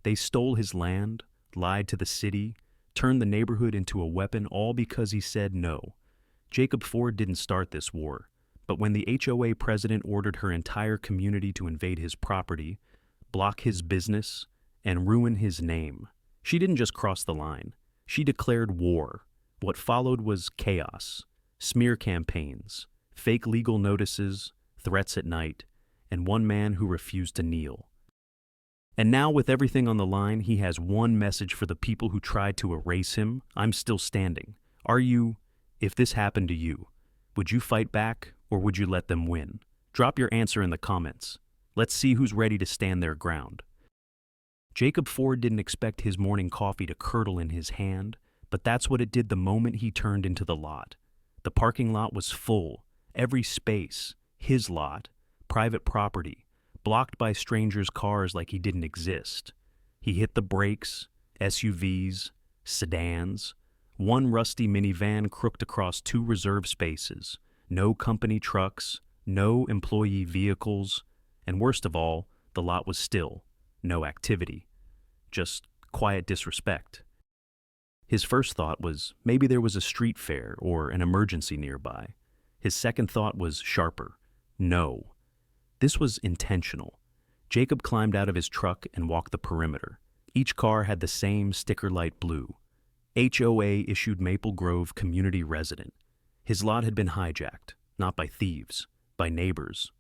They stole his land, lied to the city, turned the neighborhood into a weapon, all because he said no. Jacob Ford didn't start this war, but when the HOA president ordered her entire community to invade his property, block his business, and ruin his name, she didn't just cross the line. She declared war. What followed was chaos, smear campaigns, fake legal notices, threats at night, and one man who refused to kneel. And now, with everything on the line, he has one message for the people who tried to erase him. I'm still standing. If this happened to you, would you fight back or would you let them win? Drop your answer in the comments. Let's see who's ready to stand their ground. Jacob Ford didn't expect his morning coffee to curdle in his hand, but that's what it did the moment he turned into the lot. The parking lot was full, every space, his lot, private property, blocked by strangers' cars like he didn't exist. He hit the brakes, SUVs, sedans, one rusty minivan crooked across two reserve spaces, no company trucks, no employee vehicles, and worst of all, the lot was still, no activity, just quiet disrespect. His first thought was maybe there was a street fair or an emergency nearby. His second thought was sharper. No. This was intentional. Jacob climbed out of his truck and walked the perimeter. Each car had the same sticker light blue. HOA issued Maple Grove community resident. His lot had been hijacked, not by thieves, by neighbors.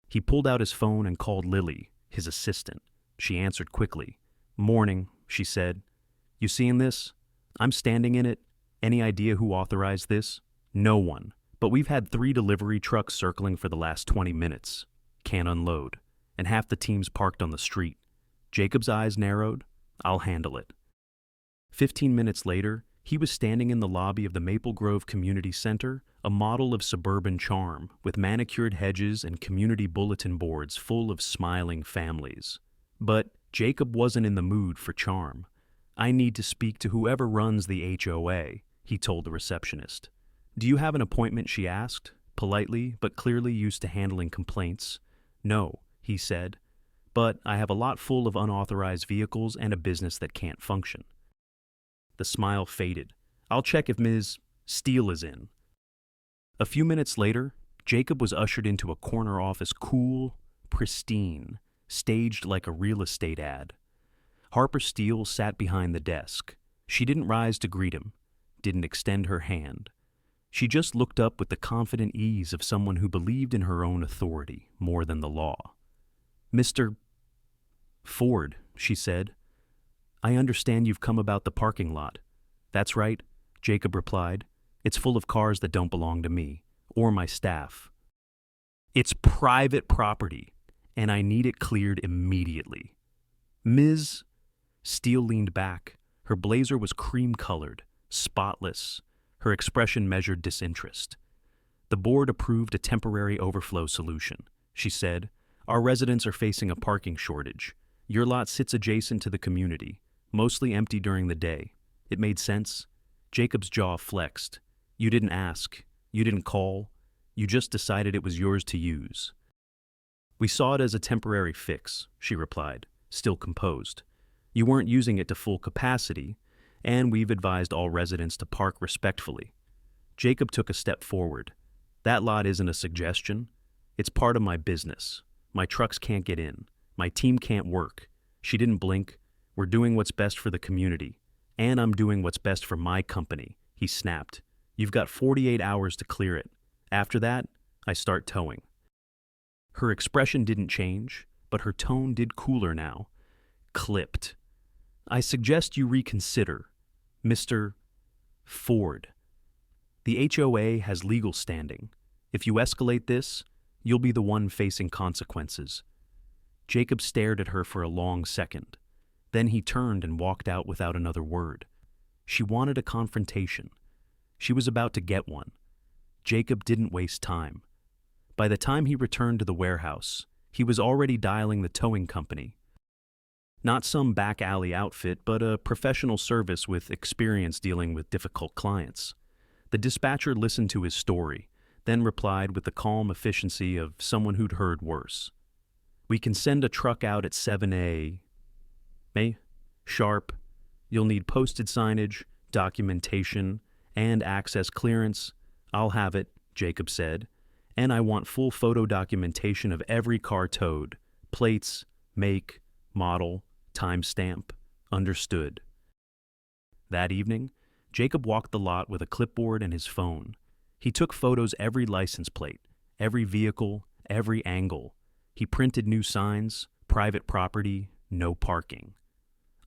He pulled out his phone and called Lily, his assistant. She answered quickly. "Morning," she said. "You seeing this? I'm standing in it. Any idea who authorized this?" "No one. But we've had 3 delivery trucks circling for the last 20 minutes. Can't unload. And half the team's parked on the street." Jacob's eyes narrowed. "I'll handle it." 15 minutes later, he was standing in the lobby of the Maple Grove Community Center, a model of suburban charm, with manicured hedges and community bulletin boards full of smiling families. But Jacob wasn't in the mood for charm. "I need to speak to whoever runs the HOA," he told the receptionist. "Do you have an appointment?" she asked, politely but clearly used to handling complaints. "No," he said, "but I have a lot full of unauthorized vehicles and a business that can't function." The smile faded. "I'll check if Ms. Steele is in." A few minutes later, Jacob was ushered into a corner office, cool, pristine, staged like a real estate ad. Harper Steele sat behind the desk. She didn't rise to greet him, didn't extend her hand. She just looked up with the confident ease of someone who believed in her own authority more than the law. "Mr. Ford," she said, "I understand you've come about the parking lot." "That's right," Jacob replied. "It's full of cars that don't belong to me, or my staff. It's private property, and I need it cleared immediately." Ms. Steele leaned back. Her blazer was cream-colored, spotless. Her expression measured disinterest. "The board approved a temporary overflow solution," she said. "Our residents are facing a parking shortage. Your lot sits adjacent to the community, mostly empty during the day. It made sense?" Jacob's jaw flexed. "You didn't ask. You didn't call. You just decided it was yours to use." "We saw it as a temporary fix," she replied, still composed. "You weren't using it to full capacity, and we've advised all residents to park respectfully." Jacob took a step forward. "That lot isn't a suggestion. It's part of my business. My trucks can't get in. My team can't work." She didn't blink. "We're doing what's best for the community. And I'm doing what's best for my company," he snapped. "You've got 48 hours to clear it. After that, I start towing." Her expression didn't change, but her tone did cooler now. Clipped. "I suggest you reconsider, Mr. Ford. The HOA has legal standing. If you escalate this, you'll be the one facing consequences." Jacob stared at her for a long second. Then he turned and walked out without another word. She wanted a confrontation. She was about to get one. Jacob didn't waste time. By the time he returned to the warehouse, he was already dialing the towing company. Not some back alley outfit, but a professional service with experience dealing with difficult clients. The dispatcher listened to his story, then replied with the calm efficiency of someone who'd heard worse. "We can send a truck out at 7 a. May? Sharp. You'll need posted signage, documentation, and access clearance. I'll have it, Jacob said. And I want full photo documentation of every car towed. Plates, make, model, timestamp. Understood. That evening, Jacob walked the lot with a clipboard and his phone. He took photos every license plate, every vehicle, every angle. He printed new signs, private property, no parking.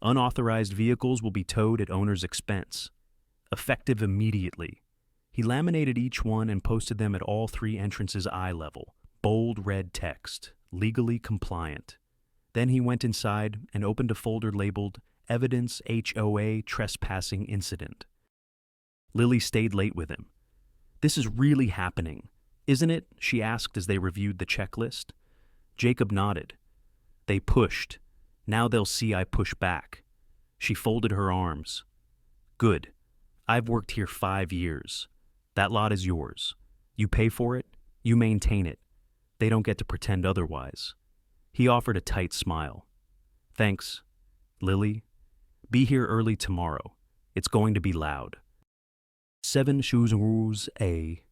Unauthorized vehicles will be towed at owner's expense. Effective immediately. He laminated each one and posted them at all 3 entrances eye level. Bold red text, legally compliant. Then he went inside and opened a folder labeled Evidence HOA Trespassing Incident. Lily stayed late with him. This is really happening, isn't it? She asked as they reviewed the checklist. Jacob nodded. They pushed. Now they'll see I push back. She folded her arms. Good. I've worked here 5 years. That lot is yours. You pay for it, you maintain it. They don't get to pretend otherwise. He offered a tight smile. Thanks. Lily, be here early tomorrow. It's going to be loud. 7 shoes a.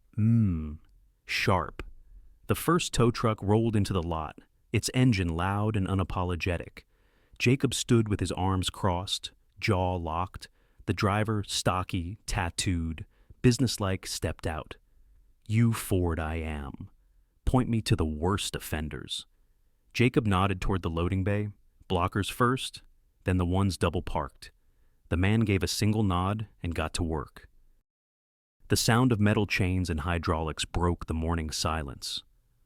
Sharp. The first tow truck rolled into the lot, its engine loud and unapologetic. Jacob stood with his arms crossed, jaw locked. The driver, stocky, tattooed, businesslike, stepped out. You Ford I am. Point me to the worst offenders. Jacob nodded toward the loading bay, blockers first, then the ones double parked. The man gave a single nod and got to work. The sound of metal chains and hydraulics broke the morning silence.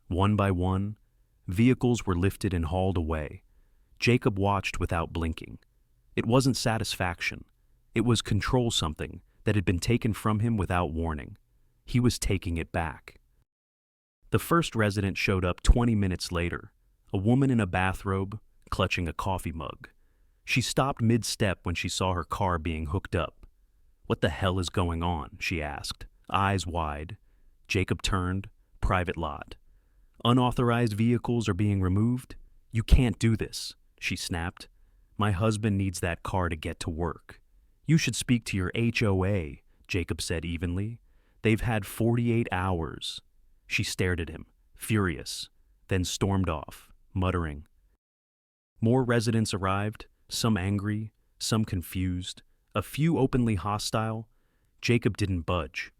One by one, vehicles were lifted and hauled away. Jacob watched without blinking. It wasn't satisfaction. It was control something that had been taken from him without warning. He was taking it back. The first resident showed up 20 minutes later, a woman in a bathrobe, clutching a coffee mug. She stopped mid-step when she saw her car being hooked up. What the hell is going on? She asked, eyes wide. Jacob turned, private lot. Unauthorized vehicles are being removed? You can't do this, she snapped. My husband needs that car to get to work. You should speak to your HOA, Jacob said evenly. They've had 48 hours. She stared at him, furious, then stormed off, muttering. More residents arrived, some angry, some confused, a few openly hostile. Jacob didn't budge.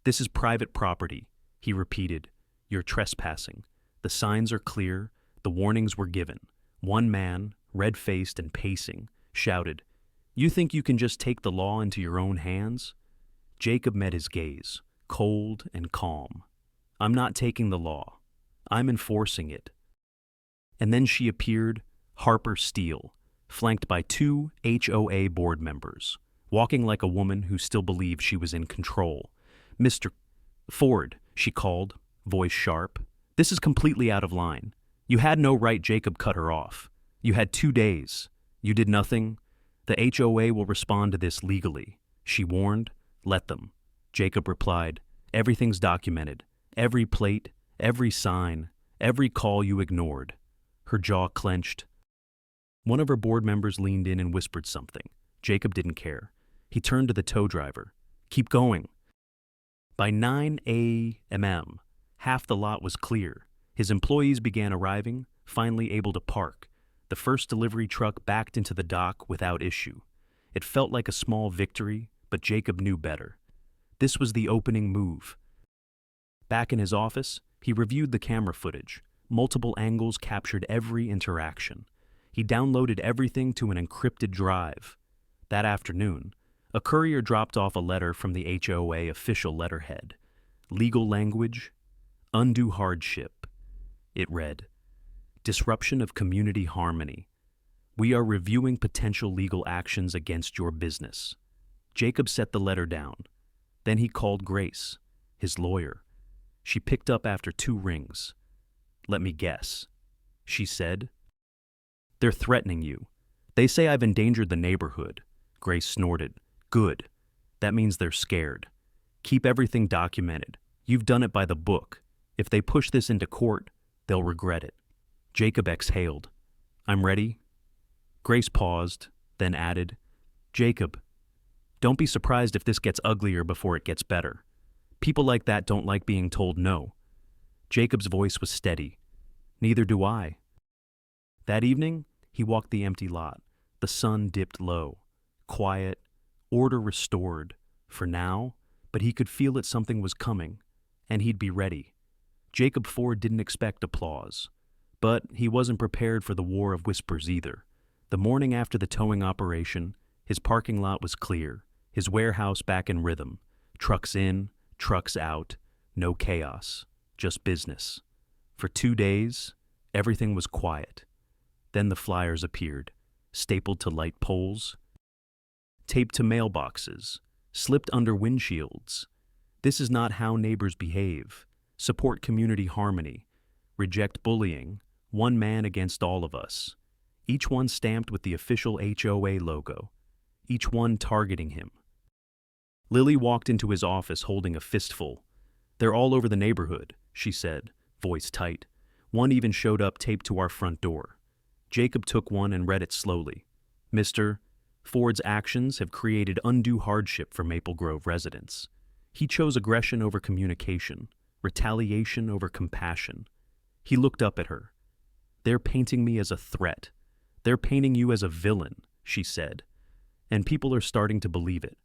This is private property, he repeated. You're trespassing. The signs are clear. The warnings were given. One man, red-faced and pacing, shouted, You think you can just take the law into your own hands? Jacob met his gaze, cold and calm. I'm not taking the law. I'm enforcing it. And then she appeared, Harper Steele, flanked by 2 HOA board members, walking like a woman who still believed she was in control. Mr. Ford, she called, voice sharp. This is completely out of line. You had no right. Jacob cut her off. You had 2 days. You did nothing. The HOA will respond to this legally. She warned. Let them. Jacob replied, Everything's documented. Every plate, every sign, every call you ignored. Her jaw clenched. One of her board members leaned in and whispered something. Jacob didn't care. He turned to the tow driver. Keep going. By 9 a.m., half the lot was clear. His employees began arriving, finally able to park. The first delivery truck backed into the dock without issue. It felt like a small victory, but Jacob knew better. This was the opening move. Back in his office, he reviewed the camera footage. Multiple angles captured every interaction. He downloaded everything to an encrypted drive. That afternoon, a courier dropped off a letter from the HOA official letterhead. Legal language, undue hardship. It read, Disruption of community harmony. We are reviewing potential legal actions against your business. Jacob set the letter down. Then he called Grace, his lawyer. She picked up after 2 rings. Let me guess, she said. They're threatening you. They say I've endangered the neighborhood. Grace snorted. Good. That means they're scared. Keep everything documented. You've done it by the book. If they push this into court, they'll regret it. Jacob exhaled. I'm ready. Grace paused, then added, "Jacob, don't be surprised if this gets uglier before it gets better. People like that don't like being told no." Jacob's voice was steady. "Neither do I." That evening, he walked the empty lot. The sun dipped low. Quiet, order restored, for now, but he could feel that something was coming, and he'd be ready. Jacob Ford didn't expect applause, but he wasn't prepared for the war of whispers either. The morning after the towing operation, his parking lot was clear, his warehouse back in rhythm. Trucks in, trucks out, no chaos, just business. For 2 days, everything was quiet. Then the flyers appeared, stapled to light poles, taped to mailboxes, slipped under windshields. "This is not how neighbors behave. Support community harmony. Reject bullying. One man against all of us." Each one stamped with the official HOA logo. Each one targeting him. Lily walked into his office holding a fistful. "They're all over the neighborhood," she said, voice tight. "One even showed up taped to our front door." Jacob took one and read it slowly. "Mr. Ford's actions have created undue hardship for Maple Grove residents. He chose aggression over communication, retaliation over compassion." He looked up at her. "They're painting me as a threat. They're painting you as a villain," she said, and people are starting to believe it.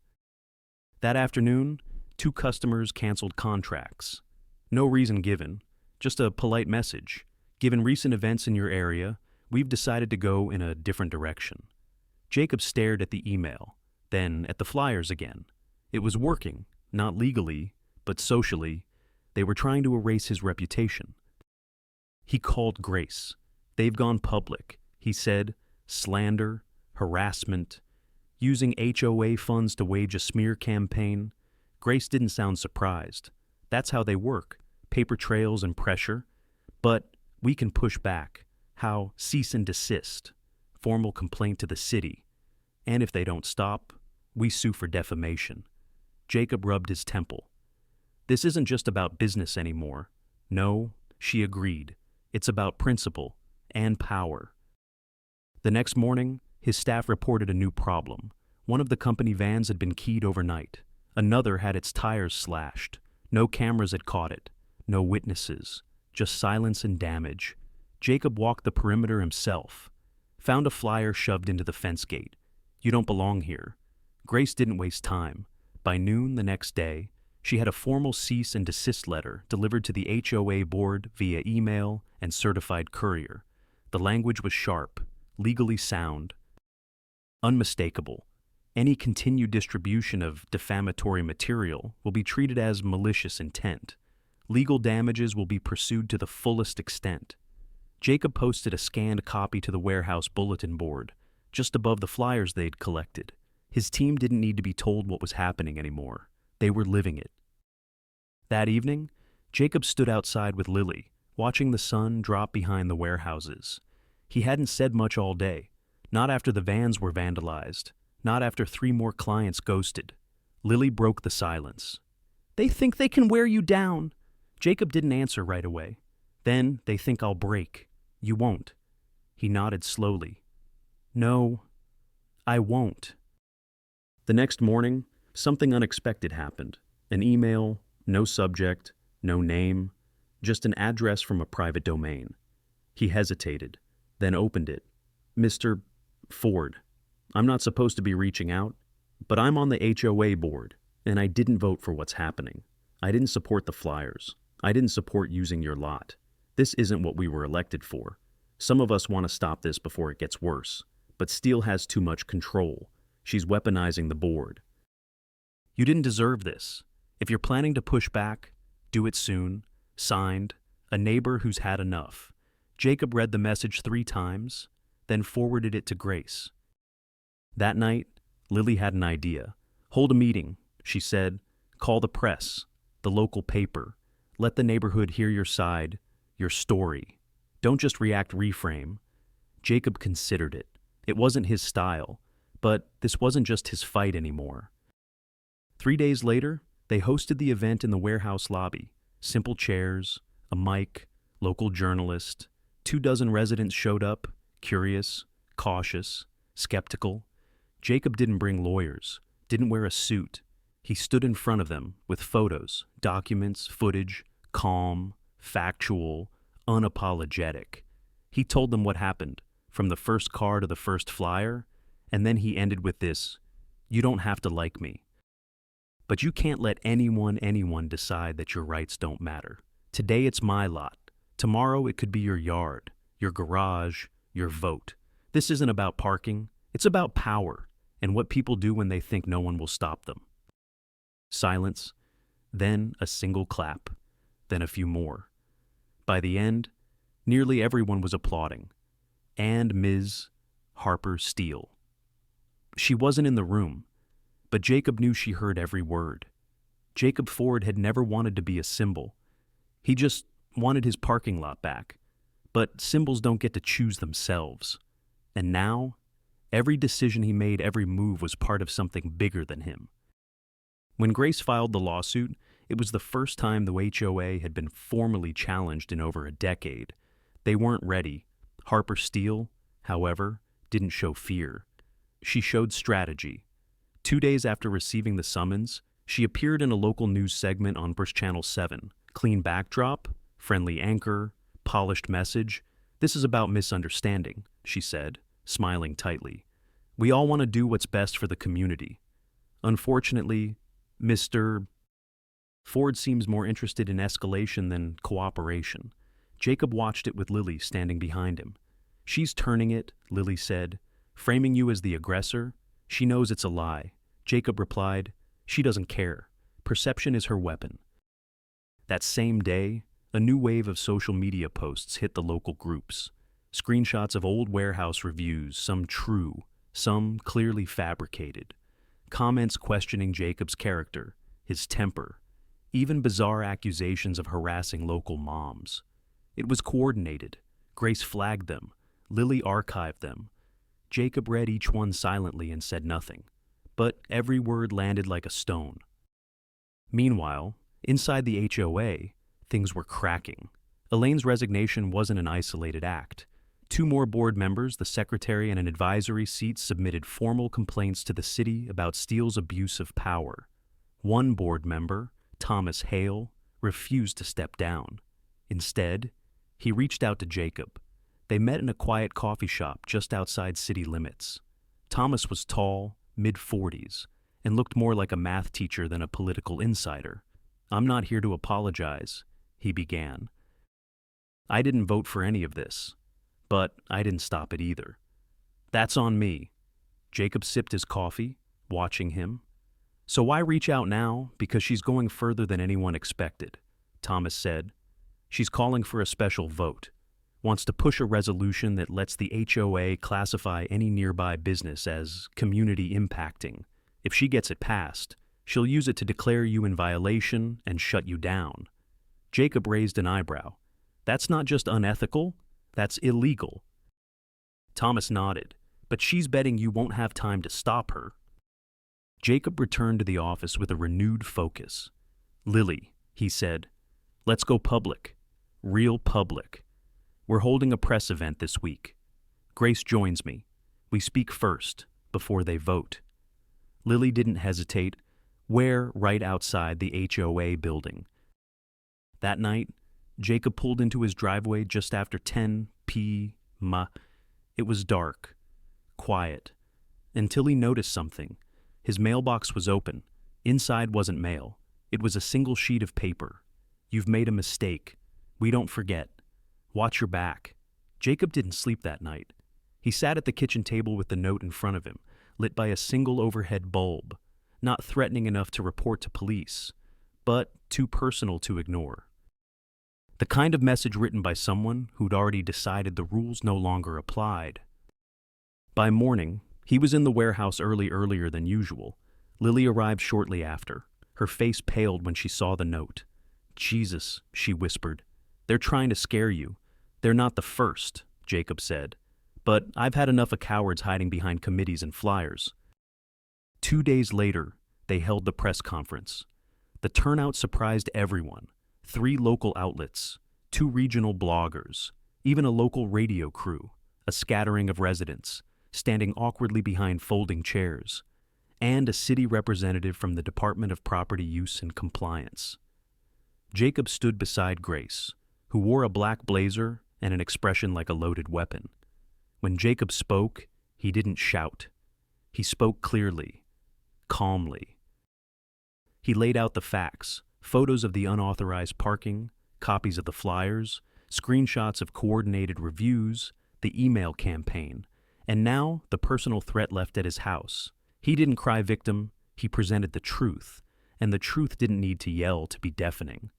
That afternoon, 2 customers canceled contracts. No reason given, just a polite message. "Given recent events in your area, we've decided to go in a different direction." Jacob stared at the email, then at the flyers again. It was working, not legally, but socially. They were trying to erase his reputation. He called Grace. "They've gone public," he said. "Slander, harassment, using HOA funds to wage a smear campaign." Grace didn't sound surprised. "That's how they work, paper trails and pressure. But we can push back. How? Cease and desist. Formal complaint to the city. And if they don't stop, we sue for defamation." Jacob rubbed his temple. "This isn't just about business anymore." "No," she agreed. "It's about principle and power." The next morning, his staff reported a new problem. One of the company vans had been keyed overnight. Another had its tires slashed. No cameras had caught it. No witnesses. Just silence and damage. Jacob walked the perimeter himself. Found a flyer shoved into the fence gate. "You don't belong here." Grace didn't waste time. By noon the next day, she had a formal cease and desist letter delivered to the HOA board via email and certified courier. The language was sharp, legally sound, unmistakable. Any continued distribution of defamatory material will be treated as malicious intent. Legal damages will be pursued to the fullest extent. Jacob posted a scanned copy to the warehouse bulletin board, just above the flyers they'd collected. His team didn't need to be told what was happening anymore. They were living it. That evening, Jacob stood outside with Lily, watching the sun drop behind the warehouses. He hadn't said much all day, not after the vans were vandalized, not after 3 more clients ghosted. Lily broke the silence. "They think they can wear you down." Jacob didn't answer right away. "Then they think I'll break. You won't." He nodded slowly. "No, I won't." The next morning, something unexpected happened. An email, no subject, no name, just an address from a private domain. He hesitated, then opened it. "Mr. Ford, I'm not supposed to be reaching out, but I'm on the HOA board, and I didn't vote for what's happening. I didn't support the flyers. I didn't support using your lot. This isn't what we were elected for. Some of us want to stop this before it gets worse, but Steele has too much control. She's weaponizing the board. You didn't deserve this. If you're planning to push back, do it soon. Signed, a neighbor who's had enough." Jacob read the message 3 times, then forwarded it to Grace. That night, Lily had an idea. "Hold a meeting," she said. "Call the press, the local paper. Let the neighborhood hear your side, your story. Don't just reframe." Jacob considered it. It wasn't his style, but this wasn't just his fight anymore. 3 days later, they hosted the event in the warehouse lobby. Simple chairs, a mic, local journalist. 24 residents showed up, curious, cautious. skeptical. Jacob didn't bring lawyers, didn't wear a suit. He stood in front of them with photos, documents, footage, calm, factual, unapologetic. He told them what happened, from the first car to the first flyer, and then he ended with this: "You don't have to like me. But you can't let anyone decide that your rights don't matter. Today it's my lot. Tomorrow it could be your yard, your garage, your vote. This isn't about parking. It's about power and what people do when they think no one will stop them." Silence, then a single clap, then a few more. By the end, nearly everyone was applauding. And Ms. Harper Steele. She wasn't in the room, but Jacob knew she heard every word. Jacob Ford had never wanted to be a symbol. He just wanted his parking lot back. But symbols don't get to choose themselves. And now, every decision he made, every move was part of something bigger than him. When Grace filed the lawsuit, it was the first time the HOA had been formally challenged in over a decade. They weren't ready. Harper Steele, however, didn't show fear. She showed strategy. 2 days after receiving the summons, she appeared in a local news segment on Bruce Channel 7. Clean backdrop, friendly anchor, polished message. "This is about misunderstanding," she said, smiling tightly. "We all want to do what's best for the community. Unfortunately, Mr. Ford seems more interested in escalation than cooperation." Jacob watched it with Lily standing behind him. "She's turning it," Lily said, "framing you as the aggressor. She knows it's a lie." Jacob replied, "She doesn't care. Perception is her weapon." That same day, a new wave of social media posts hit the local groups. Screenshots of old warehouse reviews, some true, some clearly fabricated. Comments questioning Jacob's character, his temper, even bizarre accusations of harassing local moms. It was coordinated. Grace flagged them. Lily archived them. Jacob read each one silently and said nothing, but every word landed like a stone. Meanwhile, inside the HOA, things were cracking. Elaine's resignation wasn't an isolated act. 2 more board members, the secretary and an advisory seat, submitted formal complaints to the city about Steele's abuse of power. 1 board member, Thomas Hale, refused to step down. Instead, he reached out to Jacob. They met in a quiet coffee shop just outside city limits. Thomas was tall, mid-40s, and looked more like a math teacher than a political insider. "I'm not here to apologize," he began. "I didn't vote for any of this, but I didn't stop it either. That's on me." Jacob sipped his coffee, watching him. "So why reach out now? Because she's going further than anyone expected," Thomas said. "She's calling for a special vote. Wants to push a resolution that lets the HOA classify any nearby business as community impacting. If she gets it passed, she'll use it to declare you in violation and shut you down." Jacob raised an eyebrow. "That's not just unethical, that's illegal." Thomas nodded. "But she's betting you won't have time to stop her." Jacob returned to the office with a renewed focus. "Lily," he said, "let's go public. Real public. We're holding a press event this week. Grace joins me. We speak first, before they vote." Lily didn't hesitate. "We're right outside the HOA building." That night, Jacob pulled into his driveway just after 10 p.m. It was dark, quiet, until he noticed something. His mailbox was open. Inside wasn't mail. It was a single sheet of paper. "You've made a mistake. We don't forget. Watch your back." Jacob didn't sleep that night. He sat at the kitchen table with the note in front of him, lit by a single overhead bulb, not threatening enough to report to police, but too personal to ignore. The kind of message written by someone who'd already decided the rules no longer applied. By morning, he was in the warehouse earlier than usual. Lily arrived shortly after. Her face paled when she saw the note. "Jesus," she whispered. "They're trying to scare you. They're not the first," Jacob said. "But I've had enough of cowards hiding behind committees and flyers." 2 days later, they held the press conference. The turnout surprised everyone. 3 local outlets, 2 regional bloggers, even a local radio crew, a scattering of residents. standing awkwardly behind folding chairs, and a city representative from the Department of Property Use and Compliance. Jacob stood beside Grace, who wore a black blazer and an expression like a loaded weapon. When Jacob spoke, he didn't shout. He spoke clearly, calmly. He laid out the facts, photos of the unauthorized parking, copies of the flyers, screenshots of coordinated reviews, the email campaign, and now the personal threat left at his house. He didn't cry victim, he presented the truth, and the truth didn't need to yell to be deafening.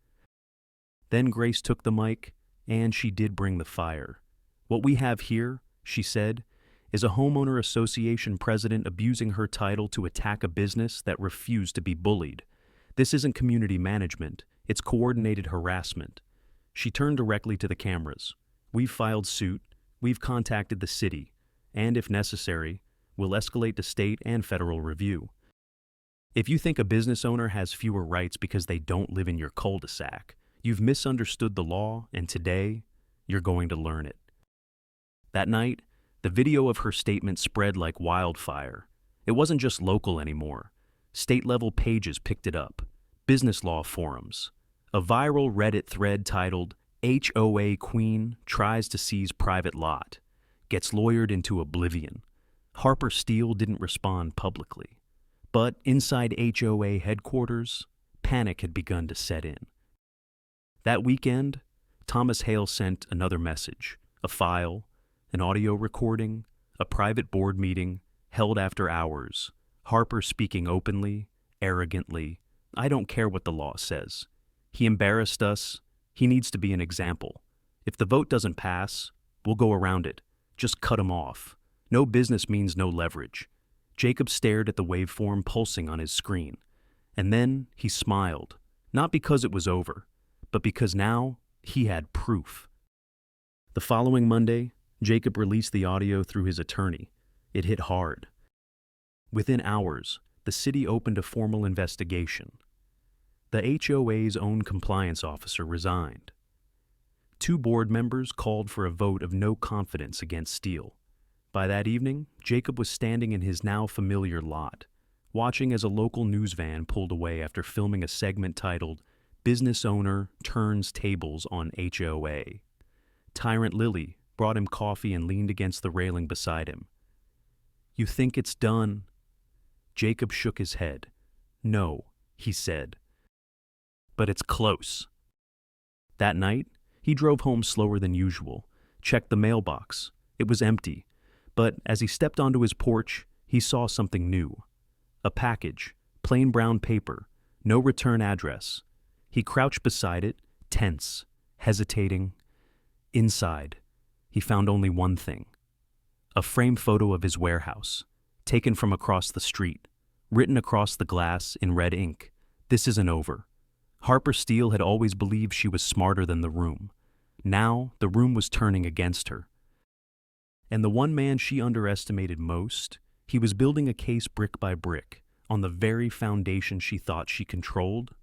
Then Grace took the mic, and she did bring the fire. What we have here, she said, is a homeowner association president abusing her title to attack a business that refused to be bullied. This isn't community management, it's coordinated harassment. She turned directly to the cameras. We've filed suit, we've contacted the city, and if necessary, we'll escalate to state and federal review. If you think a business owner has fewer rights because they don't live in your cul-de-sac, you've misunderstood the law, and today, you're going to learn it. That night, the video of her statement spread like wildfire. It wasn't just local anymore. State-level pages picked it up, business law forums, a viral Reddit thread titled, "HOA Queen Tries to Seize Private Lot, Gets Lawyered into Oblivion." Harper Steele didn't respond publicly. But inside HOA headquarters, panic had begun to set in. That weekend, Thomas Hale sent another message, a file, an audio recording, a private board meeting held after hours, Harper speaking openly, arrogantly, "I don't care what the law says. He embarrassed us. He needs to be an example. If the vote doesn't pass, we'll go around it. Just cut him off. No business means no leverage." Jacob stared at the waveform pulsing on his screen, and then he smiled, not because it was over, but because now he had proof. The following Monday, Jacob released the audio through his attorney. It hit hard. Within hours, the city opened a formal investigation. The HOA's own compliance officer resigned. 2 board members called for a vote of no confidence against Steele. By that evening, Jacob was standing in his now familiar lot, watching as a local news van pulled away after filming a segment titled, "Business Owner Turns Tables on HOA." Tyrant Lily brought him coffee and leaned against the railing beside him. "You think it's done?" Jacob shook his head. "No," he said. "But it's close." That night, he drove home slower than usual, checked the mailbox. It was empty, but as he stepped onto his porch, he saw something new. A package, plain brown paper, no return address. He crouched beside it, tense, hesitating. Inside, he found only one thing. A framed photo of his warehouse, taken from across the street, written across the glass in red ink. "This isn't over." Harper Steele had always believed she was smarter than the room. Now, the room was turning against her. And the one man she underestimated most, he was building a case brick by brick, on the very foundation she thought she controlled.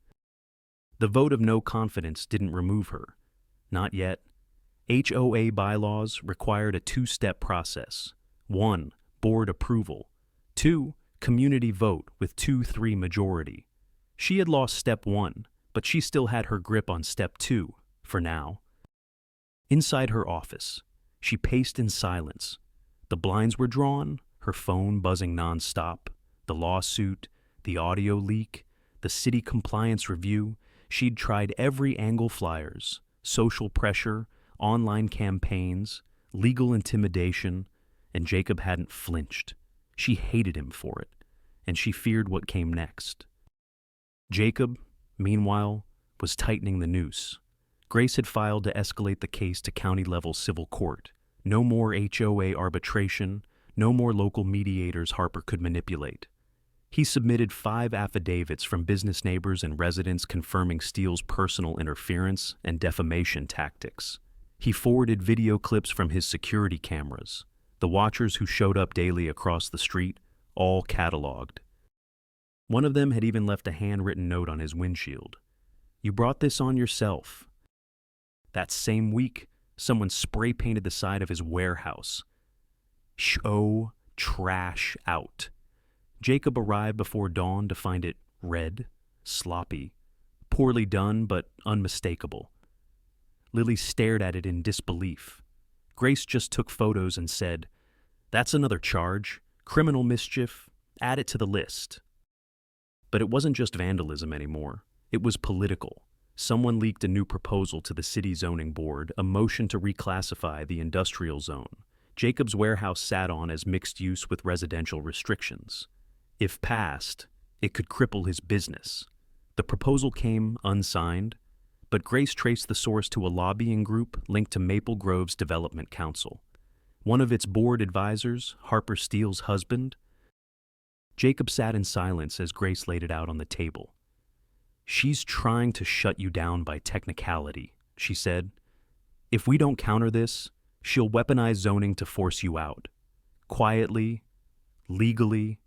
The vote of no confidence didn't remove her. Not yet. HOA bylaws required a 2-step process. 1, board approval. 2, community vote with 2/3 majority. She had lost step 1, but she still had her grip on step 2, for now. Inside her office, she paced in silence. The blinds were drawn, her phone buzzing nonstop. The lawsuit, the audio leak, the city compliance review. She'd tried every angle: flyers, social pressure, online campaigns, legal intimidation, and Jacob hadn't flinched. She hated him for it, and she feared what came next. Jacob, meanwhile, was tightening the noose. Grace had filed to escalate the case to county-level civil court. No more HOA arbitration, no more local mediators Harper could manipulate. He submitted 5 affidavits from business neighbors and residents confirming Steele's personal interference and defamation tactics. He forwarded video clips from his security cameras, the watchers who showed up daily across the street, all cataloged. One of them had even left a handwritten note on his windshield. "You brought this on yourself." That same week, someone spray-painted the side of his warehouse. "Show trash out. Jacob arrived before dawn to find it red, sloppy, poorly done but unmistakable. Lily stared at it in disbelief. Grace just took photos and said, "That's another charge. Criminal mischief. Add it to the list." But it wasn't just vandalism anymore. It was political. Someone leaked a new proposal to the city zoning board, a motion to reclassify the industrial zone. Jacob's warehouse sat on as mixed use with residential restrictions. If passed, it could cripple his business. The proposal came unsigned, but Grace traced the source to a lobbying group linked to Maple Grove's Development Council. One of its board advisors, Harper Steele's husband. Jacob sat in silence as Grace laid it out on the table. "She's trying to shut you down by technicality," she said. "If we don't counter this, she'll weaponize zoning to force you out. Quietly, legally.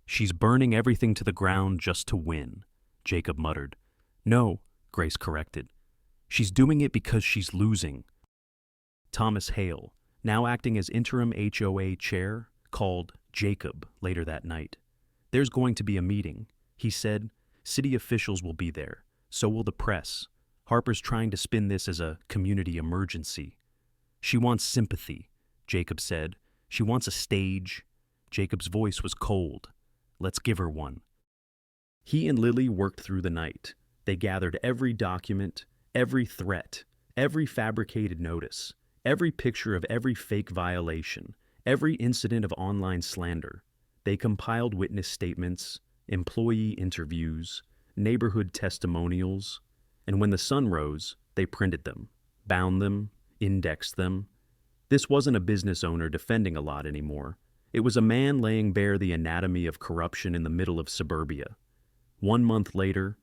She's burning everything to the ground just to win," Jacob muttered. "No," Grace corrected. "She's doing it because she's losing." Thomas Hale, now acting as interim HOA chair, called Jacob later that night. "There's going to be a meeting," he said. "City officials will be there. So will the press. Harper's trying to spin this as a community emergency." "She wants sympathy," Jacob said. "She wants a stage." Jacob's voice was cold. "Let's give her one." He and Lily worked through the night. They gathered every document, every threat, every fabricated notice, every picture of every fake violation, every incident of online slander. They compiled witness statements, employee interviews, neighborhood testimonials, and when the sun rose, they printed them, bound them, indexed them. This wasn't a business owner defending a lot anymore. It was a man laying bare the anatomy of corruption in the middle of suburbia. 1 month later,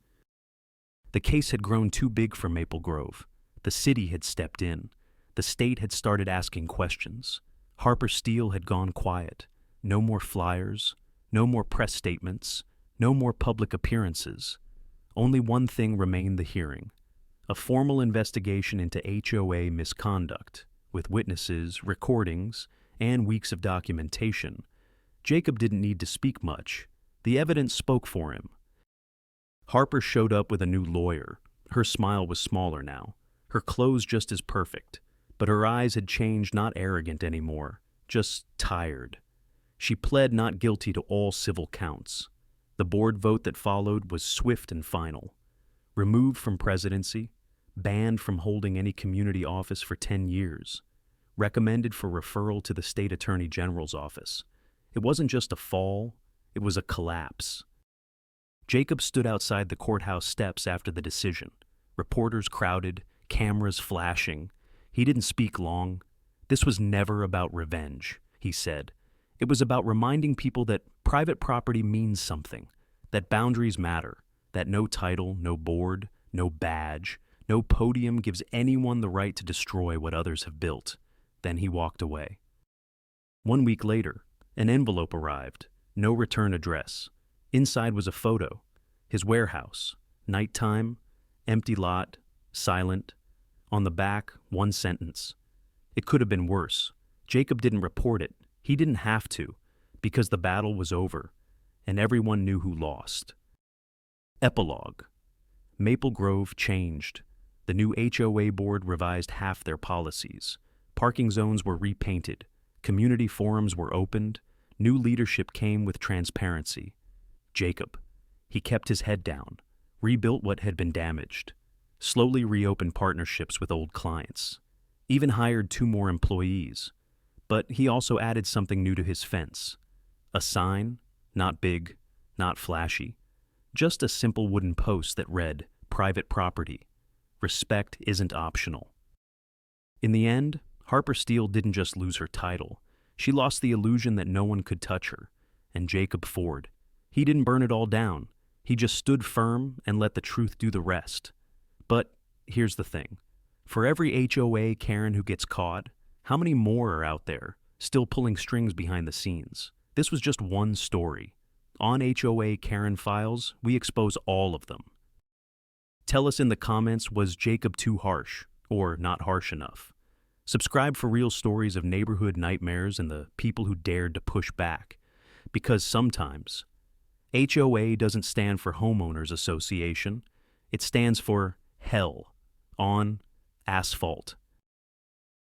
the case had grown too big for Maple Grove. The city had stepped in. The state had started asking questions. Harper Steele had gone quiet. No more flyers, no more press statements, no more public appearances. Only one thing remained: the hearing. A formal investigation into HOA misconduct, with witnesses, recordings, and weeks of documentation. Jacob didn't need to speak much. The evidence spoke for him. Harper showed up with a new lawyer. Her smile was smaller now, her clothes just as perfect, but her eyes had changed, not arrogant anymore, just tired. She pled not guilty to all civil counts. The board vote that followed was swift and final. Removed from presidency, banned from holding any community office for 10 years, recommended for referral to the state attorney general's office. It wasn't just a fall, it was a collapse. Jacob stood outside the courthouse steps after the decision. Reporters crowded, cameras flashing. He didn't speak long. "This was never about revenge," he said. "It was about reminding people that private property means something, that boundaries matter, that no title, no board, no badge, no podium gives anyone the right to destroy what others have built." Then he walked away. 1 week later, an envelope arrived, no return address. Inside was a photo. His warehouse, nighttime, empty lot, silent. On the back, one sentence. It could have been worse. Jacob didn't report it. He didn't have to, because the battle was over, and everyone knew who lost. Epilogue. Maple Grove changed. The new HOA board revised half their policies. Parking zones were repainted. Community forums were opened. New leadership came with transparency. Jacob. He kept his head down, rebuilt what had been damaged, slowly reopened partnerships with old clients, even hired 2 more employees. But he also added something new to his fence. A sign, not big, not flashy, just a simple wooden post that read, "Private property. Respect isn't optional." In the end, Harper Steele didn't just lose her title. She lost the illusion that no one could touch her. And Jacob Ford. He didn't burn it all down. He just stood firm and let the truth do the rest. But here's the thing. For every HOA Karen who gets caught, how many more are out there, still pulling strings behind the scenes? This was just one story. On HOA Karen Files, we expose all of them. Tell us in the comments, was Jacob too harsh, or not harsh enough? Subscribe for real stories of neighborhood nightmares and the people who dared to push back. Because sometimes, HOA doesn't stand for Homeowners Association. It stands for Hell on Asphalt.